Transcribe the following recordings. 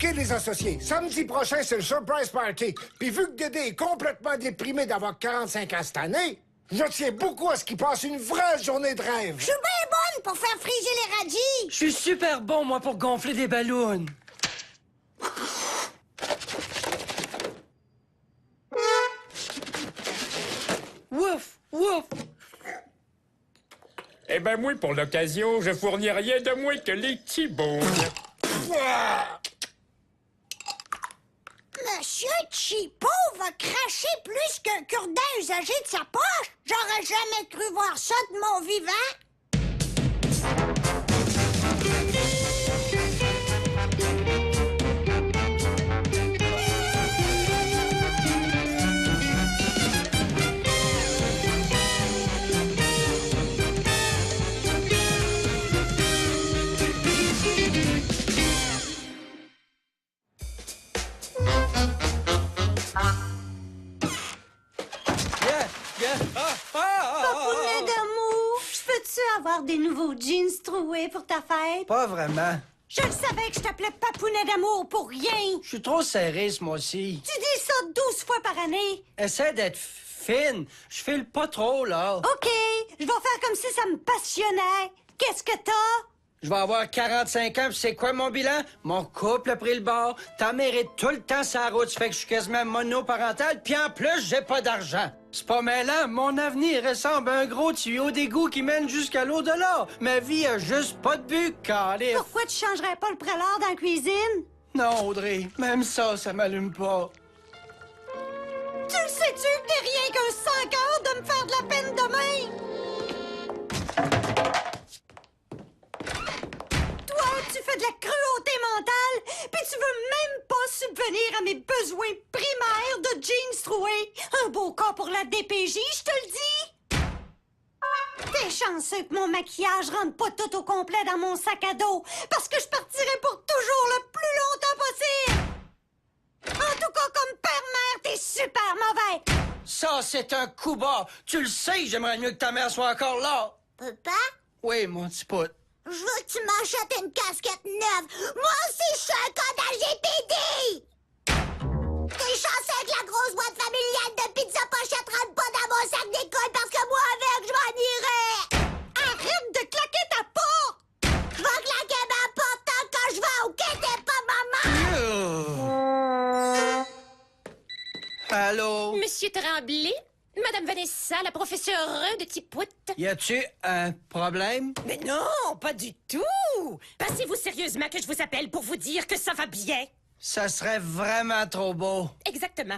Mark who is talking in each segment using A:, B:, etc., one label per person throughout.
A: OK, les associés. Samedi prochain, c'est le surprise party. Puis vu que Dédé est complètement déprimé d'avoir 45 ans cette année, je tiens beaucoup à ce qu'il passe une vraie journée de rêve.
B: Je suis bien bonne pour faire friser les radis.
C: Je suis super bon, moi, pour gonfler des ballons. Wouf, wouf.
D: Eh ben, moi, pour l'occasion, je fournis rien de moins que les T-bones.
B: Monsieur Chipo va cracher plus qu'un cure-dent usagé de sa poche. J'aurais jamais cru voir ça de mon vivant. Papounet d'amour, je peux-tu avoir des nouveaux jeans troués pour ta fête?
C: Pas vraiment.
B: Je le savais que je t'appelais Papounet d'amour pour rien.
C: Je suis trop serré ce mois-ci.
B: Tu dis ça 12 fois par année.
C: Essaie d'être fine. Je file pas trop, là.
B: OK, je vais faire comme si ça me passionnait. Qu'est-ce que t'as?
C: Je vais avoir 45 ans, puis c'est quoi mon bilan? Mon couple a pris le bord. Ta mère est tout le temps sur la route, ça fait que je suis quasiment monoparental, puis en plus, j'ai pas d'argent. C'est pas mêlant, mon avenir ressemble à un gros tuyau d'égout qui mène jusqu'à l'au-delà. Ma vie a juste pas de but, calé.
B: Pourquoi tu changerais pas le prélat dans la cuisine?
C: Non, Audrey, même ça m'allume pas.
B: Tu le sais-tu que t'es rien qu'un 5 heures de me faire de la peine demain? Toi, tu fais de la cruauté mentale, puis tu veux même pas subvenir à mes besoins primaires de jeans troués. Un beau cas pour la DPJ, je te le dis. T'es chanceux que mon maquillage rentre pas tout au complet dans mon sac à dos, parce que je partirai pour toujours le plus longtemps possible. En tout cas, comme père-mère, t'es super mauvais.
C: Ça, c'est un coup bas. Tu le sais, j'aimerais mieux que ta mère soit encore là.
B: Papa?
C: Oui, mon petit pote.
B: Je veux que tu m'achètes une casquette neuve. Moi aussi, je suis un cas d'LGPD! T'es chanceux que la grosse boîte familiale de pizza pochette rentre pas dans mon sac d'école parce que moi, avec, je m'en irais! Arrête de claquer ta porte! Je vais claquer ma porte tant que je vais, OK? T'es pas maman!
C: Allô?
E: Monsieur Tremblay, Madame Vanessa, la professeure de Tipout.
C: Y a-tu un problème?
E: Mais non, pas du tout! Pensez-vous sérieusement que je vous appelle pour vous dire que ça va bien?
C: Ça serait vraiment trop beau.
E: Exactement.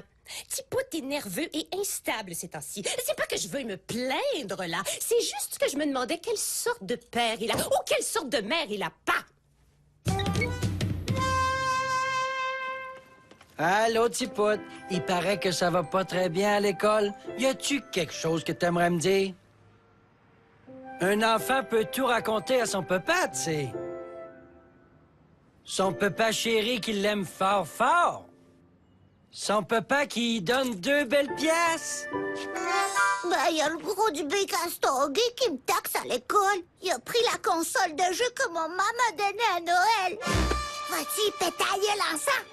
E: Tipout est nerveux et instable ces temps-ci. C'est pas que je veuille me plaindre, là. C'est juste que je me demandais quelle sorte de père il a ou quelle sorte de mère il a pas.
C: Allô, petit pote. Il paraît que ça va pas très bien à l'école. Y a-tu quelque chose que t'aimerais me dire? Un enfant peut tout raconter à son papa, tu sais. Son papa chéri qui l'aime fort, fort. Son papa qui lui donne 2 belles pièces.
B: Ben, y a le gros du bec à Stogie qui me taxe à l'école. Il a pris la console de jeu que mon maman m'a donnée à Noël. Va-t-il y pétailler l'ensemble?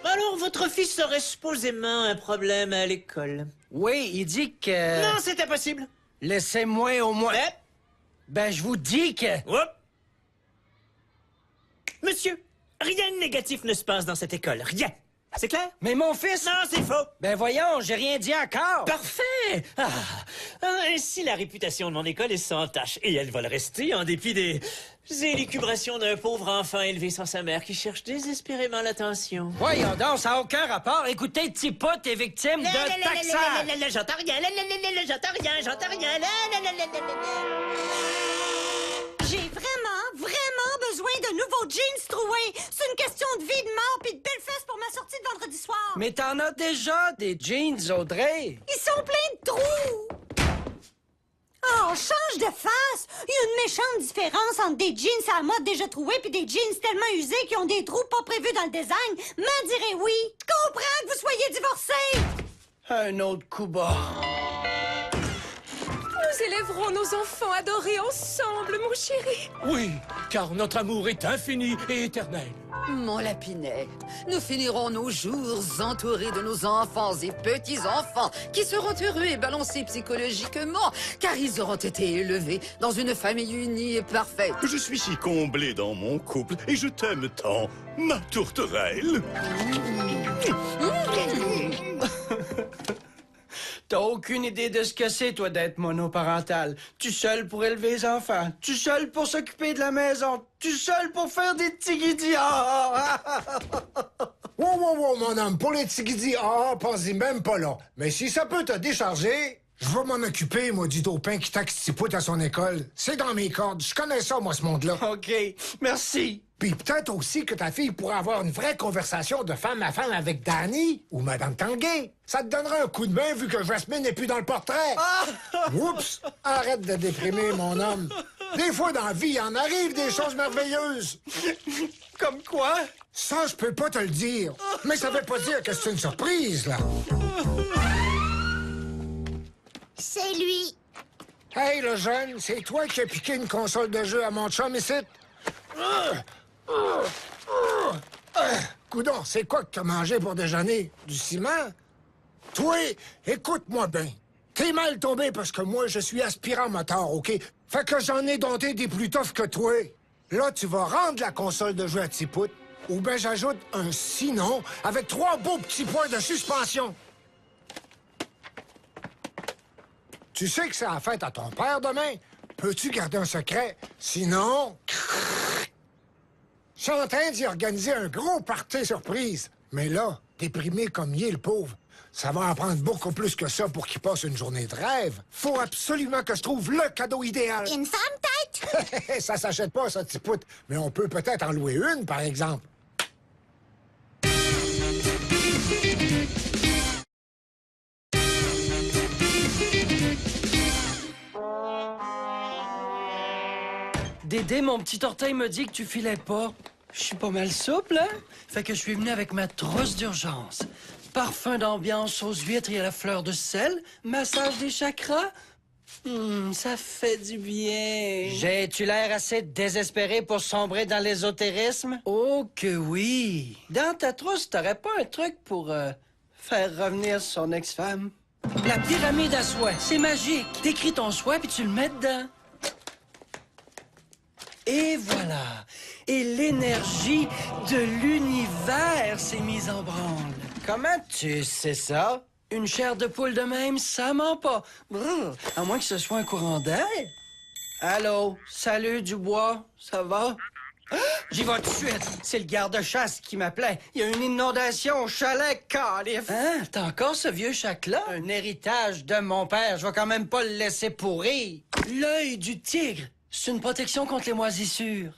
F: Alors, votre fils aurait supposément un problème à l'école.
C: Oui, il dit que...
F: Non, c'est impossible.
C: Laissez-moi au moins...
F: Eh?
C: Ben, je vous dis que...
F: Hop. Monsieur, rien de négatif ne se passe dans cette école. Rien. C'est clair?
C: Mais mon fils...
F: Non, c'est faux.
C: Ben voyons, j'ai rien dit encore.
F: Parfait! Ainsi, la réputation de mon école est sans tache. Et elle va le rester en dépit des élucubrations d'un pauvre enfant élevé sans sa mère qui cherche désespérément l'attention.
C: Voyons donc, ça n'a aucun rapport. Écoutez, petit pote est victime de taxage.
F: J'entends rien, j'entends rien.
B: J'ai vraiment besoin de nouveaux jeans troués. C'est une question de vie, de mort puis de belles fesses pour ma sortie de vendredi soir.
C: Mais t'en as déjà des jeans, Audrey.
B: Ils sont pleins de trous. Oh, change de face. Il y a une méchante différence entre des jeans à la mode déjà troués puis des jeans tellement usés qui ont des trous pas prévus dans le design. M'en dirait oui. Je comprends que vous soyez divorcés.
C: Un autre coup bas.
G: Nous élèverons nos enfants adorés ensemble, mon chéri.
H: Oui, car notre amour est infini et éternel.
I: Mon Lapinet, nous finirons nos jours entourés de nos enfants et petits-enfants qui seront heureux et balancés psychologiquement, car ils auront été élevés dans une famille unie et parfaite.
J: Je suis si comblé dans mon couple et je t'aime tant, ma tourterelle.
C: T'as aucune idée de ce que c'est, toi, d'être monoparental. Tu seul pour élever les enfants. Tu seul pour s'occuper de la maison. Tu seul pour faire des tigidis.
A: Wow, mon homme, pour les tigidis, pense-y même pas là. Mais si ça peut te décharger, je vais m'en occuper, moi, du taupin qui taxe Tipout à son école. C'est dans mes cordes. Je connais ça, moi, ce monde-là.
C: OK, merci.
A: Puis peut-être aussi que ta fille pourra avoir une vraie conversation de femme à femme avec Danny ou Madame Tanguay. Ça te donnera un coup de main vu que Jasmine n'est plus dans le portrait. Oups! Arrête de déprimer, mon homme. Des fois, dans la vie, il en arrive des choses merveilleuses.
C: Comme quoi?
A: Ça, je peux pas te le dire. Mais ça veut pas dire que c'est une surprise, là.
B: C'est lui.
A: Hey, le jeune, c'est toi qui as piqué une console de jeu à mon chum ici? Coudon, c'est quoi que t'as mangé pour déjeuner? Du ciment? Toi, écoute-moi bien. T'es mal tombé parce que moi, je suis aspirant moteur, OK? Fait que j'en ai dompté des plus toughs que toi. Là, tu vas rendre la console de jeu à Tipout, ou bien j'ajoute un sinon avec 3 beaux petits points de suspension. Tu sais que c'est la fête à ton père demain? Peux-tu garder un secret? Sinon... Je suis en train d'y organiser un gros party surprise. Mais là, déprimé comme il est, le pauvre, ça va en prendre beaucoup plus que ça pour qu'il passe une journée de rêve. Faut absolument que je trouve le cadeau idéal.
B: Une femme, peut-être?
A: Ça s'achète pas, ça, Tipout. Mais on peut peut-être en louer une, par exemple.
C: Dédé, mon petit orteil me dit que tu filais pas. Je suis pas mal souple, hein? Fait que je suis venu avec ma trousse d'urgence. Parfum d'ambiance aux huîtres et à la fleur de sel, massage des chakras. Ça fait du bien. J'ai-tu l'air assez désespéré pour sombrer dans l'ésotérisme? Oh que oui! Dans ta trousse, t'aurais pas un truc pour faire revenir son ex-femme? La pyramide à soie, c'est magique. T'écris ton souhait puis tu le mets dedans. Et voilà. Et l'énergie de l'univers s'est mise en branle. Comment tu sais ça? Une chair de poule de même, ça ment pas. Brrr, à moins que ce soit un courant d'air. Allô? Salut, Dubois. Ça va? Ah, j'y vais tout de suite. C'est le garde-chasse qui m'appelait. Il y a une inondation au chalet, calife. Hein? T'as encore ce vieux chac-là? Un héritage de mon père. Je vais quand même pas le laisser pourrir. L'œil du tigre. C'est une protection contre les moisissures.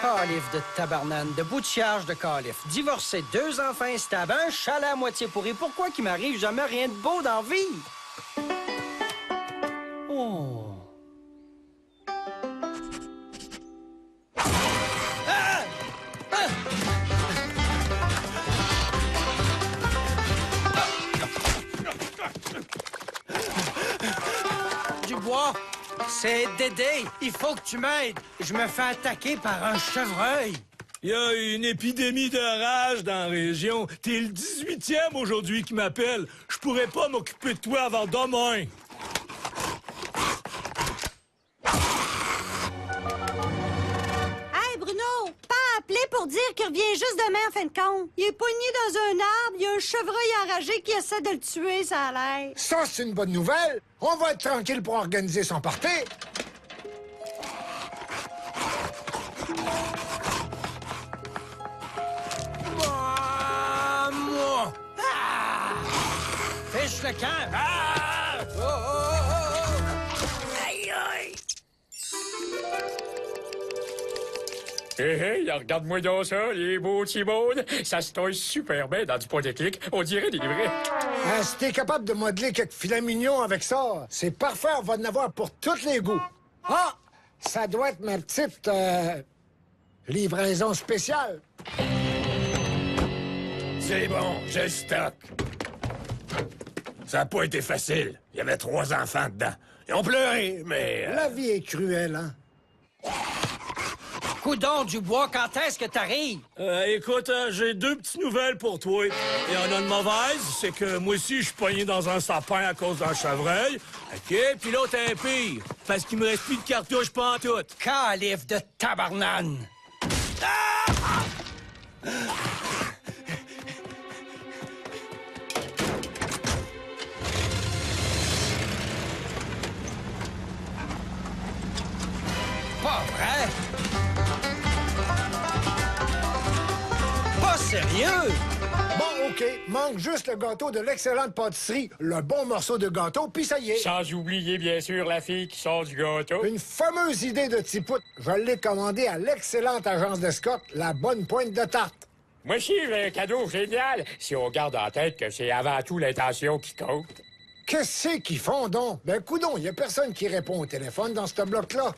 C: Calife de tabarnane, de bout de charge de calife. Divorcé, 2 enfants instables, un chalet à moitié pourri. Pourquoi qu'il m'arrive jamais rien de beau dans la vie? Oh. Ah! Ah! Dubois! C'est Dédé, il faut que tu m'aides. Je me fais attaquer par un chevreuil.
H: Il y a une épidémie de rage dans la région. T'es le 18e aujourd'hui qui m'appelle. Je pourrais pas m'occuper de toi avant demain.
B: Hey, Bruno, pas appelé pour dire qu'il revient juste demain en fin de compte. Il est poigné dans un arbre, il y a un chevreuil enragé qui essaie de le tuer, ça a l'air.
A: Ça, c'est une bonne nouvelle. On va être tranquille pour organiser son party.
C: Moi! Ah! Fiche le camp! Ah! Oh, oh, oh, oh! Aïe, aïe!
D: Hé, regarde-moi donc ça, les beaux petits baudes. Ça se toille super bien dans du pot d'éclic. On dirait des vrais.
A: Ah, si t'es capable de modeler quelques filets mignons avec ça, c'est parfait, on va en avoir pour tous les goûts. Ah! Ça doit être ma petite livraison spéciale.
H: C'est bon, je stocke. Ça n'a pas été facile. Il y avait 3 enfants dedans. Ils ont pleuré, mais...
A: La vie est cruelle, hein?
C: Coudon, Dubois, quand est-ce que t'arrives?
H: Écoute, j'ai 2 petites nouvelles pour toi. Il y en a une mauvaise, c'est que moi aussi, je suis pogné dans un sapin à cause d'un chevreuil. OK, puis l'autre est pire, parce qu'il me reste plus de cartouches pantoute.
C: Calife de tabarnane! Pas vrai? Pas sérieux?
A: Bon, OK, manque juste le gâteau de l'excellente pâtisserie, le bon morceau de gâteau, puis ça y est.
D: Sans oublier, bien sûr, la fille qui sort du gâteau.
A: Une fameuse idée de Tipout. Je l'ai commandée à l'excellente agence d'escorte, la bonne pointe de tarte.
D: Moi aussi, j'ai un cadeau génial, si on garde en tête que c'est avant tout l'intention qui compte.
A: Qu'est-ce qu'ils font donc? Ben, coudon, il y a personne qui répond au téléphone dans ce bloc-là.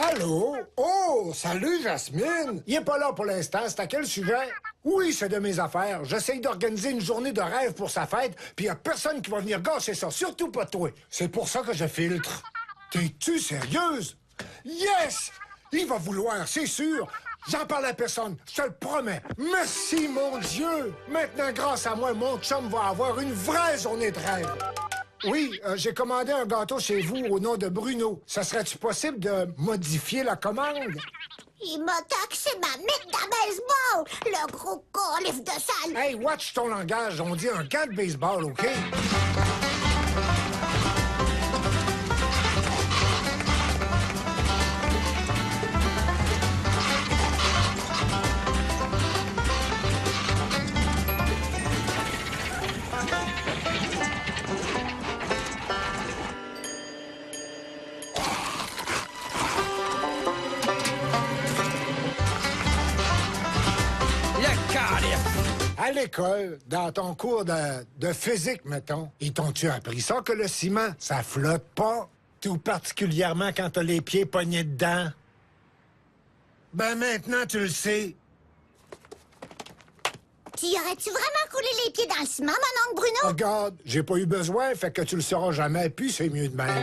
A: Allô? Oh, salut, Jasmine! Il est pas là pour l'instant, c'est à quel sujet? Oui, c'est de mes affaires. J'essaye d'organiser une journée de rêve pour sa fête, puis y a personne qui va venir gâcher ça, surtout pas toi. C'est pour ça que je filtre. T'es-tu sérieuse? Yes! Il va vouloir, c'est sûr. J'en parle à personne, je te le promets. Merci, mon Dieu! Maintenant, grâce à moi, mon chum va avoir une vraie journée de rêve. Oui, j'ai commandé un gâteau chez vous au nom de Bruno. Ça serait-tu possible de modifier la commande?
B: Il m'a taxé ma mythe de baseball, le gros calife de salle.
A: Hey, watch ton langage. On dit un gant de baseball, OK? À l'école, dans ton cours de physique, mettons, ils t'ont-tu appris ça, que le ciment, ça flotte pas? Tout particulièrement quand t'as les pieds pognés dedans? Ben maintenant, tu le sais.
B: Tu y aurais-tu vraiment coulé les pieds dans le ciment, mon oncle Bruno?
A: Regarde, j'ai pas eu besoin, fait que tu le sauras jamais, puis c'est mieux de même.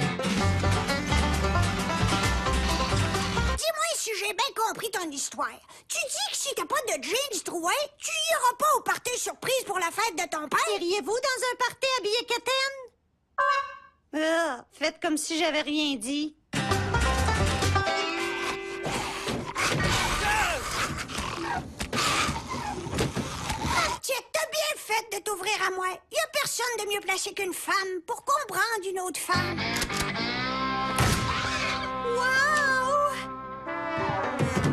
B: Dis-moi si j'ai bien compris ton histoire. Tu dis que si t'as pas de jeans troués, tu iras pas au party surprise pour la fête de ton père? Iriez-vous dans un party habillé quétaine? Ah, faites comme si j'avais rien dit. T'as bien fait de t'ouvrir à moi. Y a personne de mieux placé qu'une femme pour comprendre une autre femme.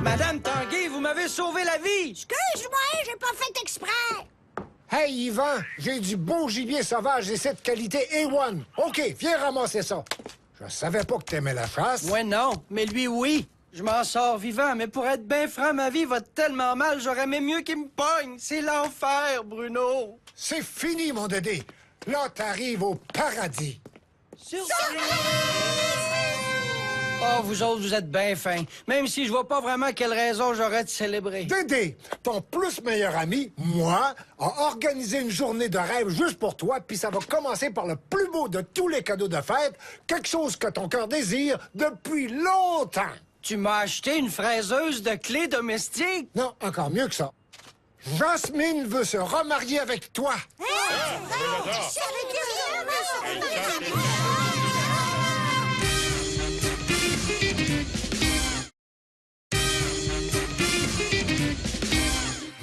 C: Madame Tanguay, vous m'avez sauvé la vie!
B: Excuse-moi, j'ai pas fait exprès.
A: Hey, Yvan, j'ai du beau gibier sauvage et cette qualité A1. OK, viens ramasser ça. Je savais pas que t'aimais la chasse.
C: Ouais, non, mais lui, oui. Je m'en sors vivant, mais pour être bien franc, ma vie va tellement mal, j'aurais aimé mieux qu'il me pogne. C'est l'enfer, Bruno.
A: C'est fini, mon Dédé. Là, t'arrives au paradis.
C: Oh, vous autres, vous êtes bien fins. Même si je vois pas vraiment quelle raison j'aurais de célébrer.
A: Dédé, ton plus meilleur ami, moi, a organisé une journée de rêve juste pour toi, puis ça va commencer par le plus beau de tous les cadeaux de fête, quelque chose que ton cœur désire depuis longtemps.
C: Tu m'as acheté une fraiseuse de clés domestiques?
A: Non, encore mieux que ça. Jasmine veut se remarier avec toi.
B: Ça veut dire rien,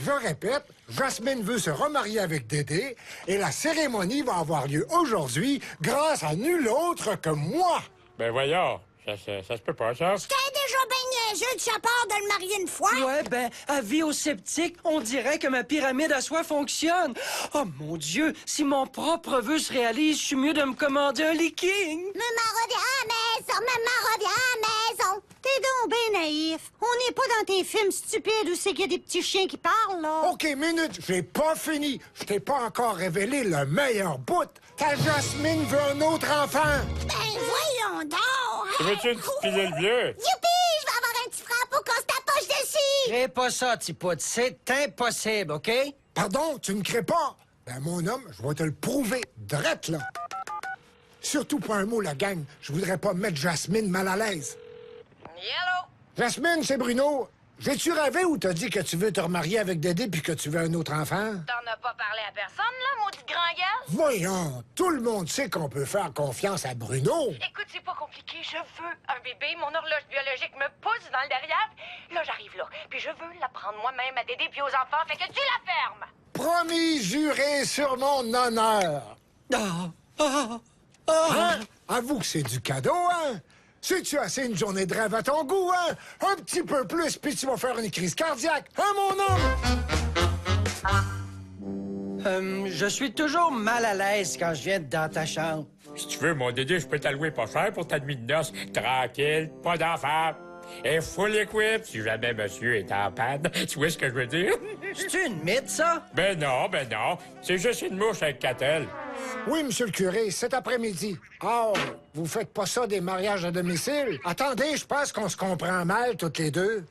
A: Je répète, Jasmine veut se remarier avec Dédé et la cérémonie va avoir lieu aujourd'hui grâce à nul autre que moi.
D: Ben voyons, ça se peut pas, ça.
B: C'était déjà bien niaiseux de sa part de le marier une fois.
C: Ouais, ben, avis aux sceptiques, on dirait que ma pyramide à soie fonctionne. Oh mon Dieu, si mon propre vœu se réalise, je suis mieux de me commander un leaking.
B: Maman revient à la maison, maman revient à la maison. T'es donc bien naïf. On n'est pas dans tes films stupides où c'est qu'il y a des petits chiens qui parlent, là.
A: OK, minute, j'ai pas fini. Je t'ai pas encore révélé le meilleur bout. Ta Jasmine veut un autre enfant.
B: Ben voyons donc.
D: Tu veux-tu une petite pilule bleue?
B: Youpi, je vais avoir un petit frère pour qu'on se tapoche dessus.
C: Crée pas ça, Tipout, c'est impossible, OK?
A: Pardon, tu ne crées pas? Ben, mon homme, je vais te le prouver, drette, là. Surtout pas un mot, la gang. Je voudrais pas mettre Jasmine mal à l'aise.
K: Yellow!
A: Jasmine, c'est Bruno. J'ai-tu rêvé ou t'as dit que tu veux te remarier avec Dédé puis que tu veux un autre enfant?
K: T'en as pas parlé à personne, là, maudite grand gaz?
A: Voyons, tout le monde sait qu'on peut faire confiance à Bruno.
K: Écoute, c'est pas compliqué. Je veux un bébé. Mon horloge biologique me pousse dans le derrière. Là, j'arrive là. Puis je veux la prendre moi-même à Dédé puis aux enfants. Fait que tu la fermes!
A: Promis, juré sur mon honneur. Hein? Avoue que c'est du cadeau, hein? C'est-tu assez une journée de rêve à ton goût, hein? Un petit peu plus, puis tu vas faire une crise cardiaque, hein, mon homme?
C: Je suis toujours mal à l'aise quand je viens dans ta chambre.
D: Si tu veux, mon Dédé, je peux t'allouer pas cher pour ta nuit de noces. Tranquille, pas d'enfant. Et full equip si jamais monsieur est en panne. Tu vois ce que je veux dire?
C: C'est-tu une mythe, ça?
D: Ben non. C'est juste une mouche avec catelle.
A: Oui, monsieur le curé, cet après-midi. Oh, vous faites pas ça des mariages à domicile? Attendez, je pense qu'on se comprend mal, toutes les deux.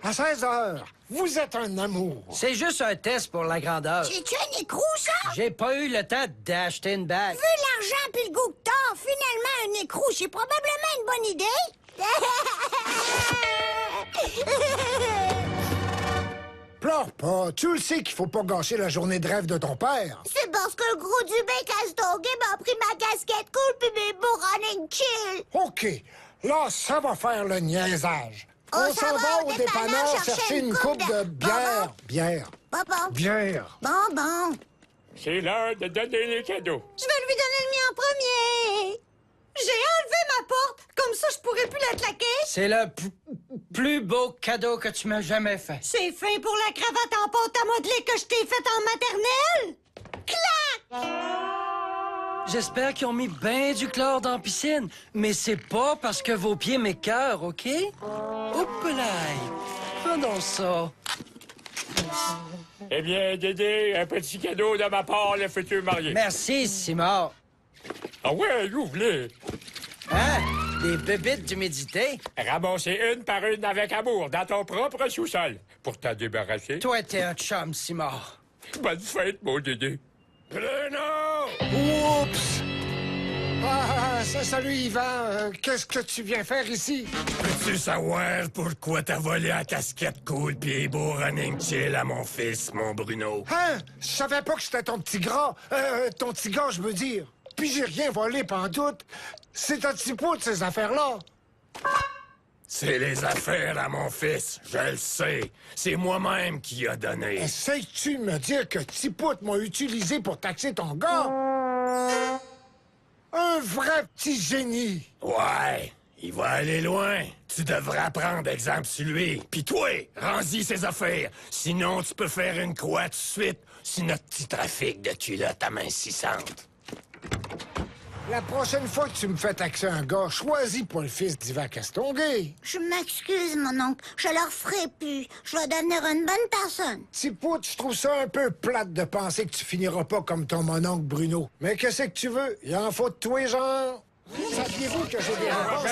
A: À 16 heures, vous êtes un amour.
C: C'est juste un test pour la grandeur.
B: C'est-tu un écrou, ça?
C: J'ai pas eu le temps d'acheter une bague.
B: Vu l'argent puis le goût que t'as, finalement, un écrou, c'est probablement une bonne idée.
A: Pleure pas, tu le sais qu'il faut pas gâcher la journée de rêve de ton père.
B: C'est parce que le gros du bec Castonguay m'a pris ma casquette cool puis mes beaux running chill.
A: OK, là, ça va faire le niaisage. On s'en va au dépanneur chercher une coupe de bière. Bière.
B: Bon.
A: Bière.
B: Bon.
D: C'est l'heure de donner les cadeaux.
B: Je vais lui donner le mien en premier. J'ai enlevé ma porte, comme ça je pourrais plus la claquer.
C: C'est le plus beau cadeau que tu m'as jamais fait.
B: C'est fait pour la cravate en pâte à modeler que je t'ai faite en maternelle. Clac!
C: J'espère qu'ils ont mis ben du chlore dans la piscine, mais c'est pas parce que vos pieds m'écœurent, OK? Oupelaï! Prenons ça.
D: Eh bien, Dédé, un petit cadeau de ma part, le futur marié.
C: Merci, Simard.
D: Ah ouais, ouvre-les.
C: Hein? Des bébites d'humidité?
D: Ramassez une par une avec amour dans ton propre sous-sol pour t'en débarrasser.
C: Toi, t'es un chum, Simard.
D: Bonne fête, mon Dédé. Bruno!
A: Oups! Salut, Yvan. Qu'est-ce que tu viens faire ici?
J: Peux-tu savoir pourquoi t'as volé la casquette cool pis les beaux running chill à mon fils, mon Bruno?
A: Hein? Je savais pas que c'était ton petit gras. Ton petit gars, je veux dire. Puis j'ai rien volé pantoute. C'est un petit pot de ces affaires-là.
J: C'est les affaires à mon fils, je le sais. C'est moi-même qui a donné.
A: Essayes-tu de me dire que Tipout m'a utilisé pour taxer ton gars? Un vrai petit génie!
J: Ouais, il va aller loin. Tu devrais prendre exemple sur lui. Puis toi, rends-y ses affaires. Sinon, tu peux faire une croix tout de suite sur notre petit trafic de culottes amincissantes.
A: La prochaine fois que tu me fais taxer un gars, choisis pas le fils d'Yvan Castonguay.
B: Je m'excuse, mon oncle. Je leur ferai plus. Je vais devenir une bonne personne.
A: Tipout, je trouve ça un peu plate de penser que tu finiras pas comme ton mononcle Bruno. Mais qu'est-ce que tu veux? Il en faut de toi, genre? Saviez-vous que j'ai des réponses?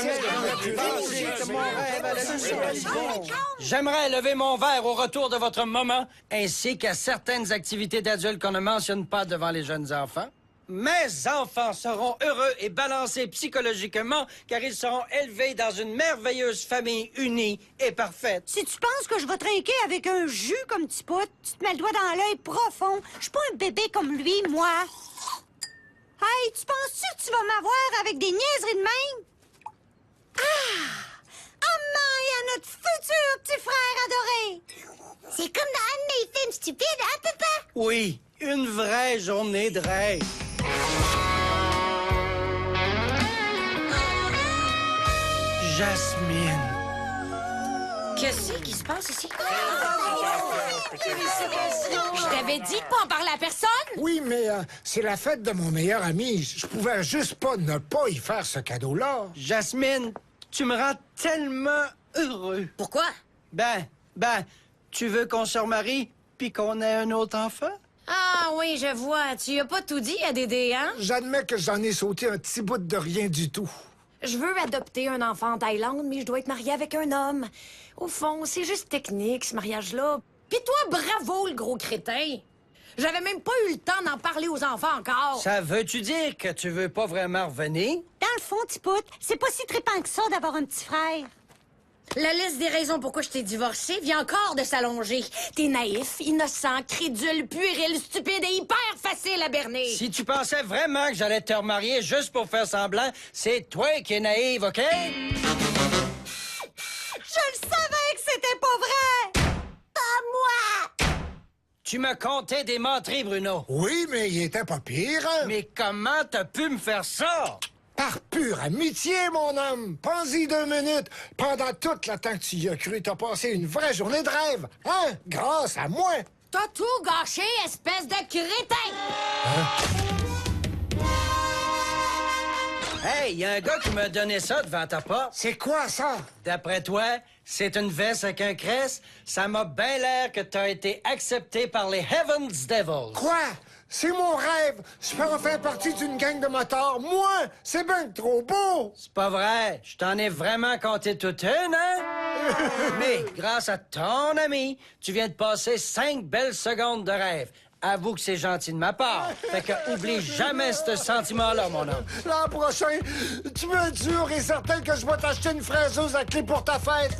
C: J'aimerais lever mon verre au retour de votre maman, ainsi qu'à certaines activités d'adultes qu'on ne mentionne pas devant les jeunes enfants. Mes enfants seront heureux et balancés psychologiquement, car ils seront élevés dans une merveilleuse famille unie et parfaite.
B: Si tu penses que je vais trinquer avec un jus comme Tipout, tu te mets le doigt dans l'œil profond. Je suis pas un bébé comme lui, moi. Hey, tu penses-tu que tu vas m'avoir avec des niaiseries de même? Maman et à notre futur petit frère adoré! C'est comme dans un de mes films stupides, hein, papa?
C: Oui, une vraie journée de rêve. Jasmine.
E: Qu'est-ce qui se passe ici? Je t'avais dit de pas en parler à personne?
A: Oui, mais c'est la fête de mon meilleur ami. Je pouvais juste pas ne pas y faire ce cadeau-là.
C: Jasmine, tu me rends tellement heureux.
E: Pourquoi?
C: Ben, tu veux qu'on se remarie puis qu'on ait un autre enfant?
E: Ah oui, je vois. Tu as pas tout dit à Dédé, hein?
A: J'admets que j'en ai sauté un petit bout de rien du tout.
G: Je veux adopter un enfant en Thaïlande, mais je dois être mariée avec un homme. Au fond, c'est juste technique, ce mariage-là.
E: Pis toi, bravo, le gros crétin!
L: J'avais même pas eu le temps d'en parler aux enfants encore.
C: Ça veut-tu dire que tu veux pas vraiment revenir?
B: Dans le fond, Tipout, c'est pas si trippant que ça d'avoir un petit frère.
L: La liste des raisons pourquoi je t'ai divorcé vient encore de s'allonger. T'es naïf, innocent, crédule, puéril, stupide et hyper facile à berner.
C: Si tu pensais vraiment que j'allais te remarier juste pour faire semblant, c'est toi qui es naïve, OK?
B: Je le savais que c'était pas vrai! Pas moi!
C: Tu me contais des menteries, Bruno.
A: Oui, mais il était pas pire.
C: Mais comment t'as pu me faire ça?
A: Par pure amitié, mon homme. Pense-y 2 minutes. Pendant tout le temps que tu y as cru, t'as passé une vraie journée de rêve. Hein? Grâce à moi.
L: T'as tout gâché, espèce de crétin!
C: Hey, y a un gars qui m'a donné ça devant ta porte.
A: C'est quoi, ça?
C: D'après toi, c'est une veste avec un crest? Ça m'a bien l'air que t'as été accepté par les Heaven's Devils.
A: Quoi? C'est mon rêve. Je peux en faire partie d'une gang de motards. Moi, c'est bien trop beau.
C: C'est pas vrai. Je t'en ai vraiment compté toute une, hein? Mais grâce à ton ami, tu viens de passer 5 belles secondes de rêve. Avoue que c'est gentil de ma part. Fait que oublie jamais ce sentiment-là, mon homme.
A: L'an prochain, tu me jures et certain que je vais t'acheter une fraiseuse à clé pour ta fête.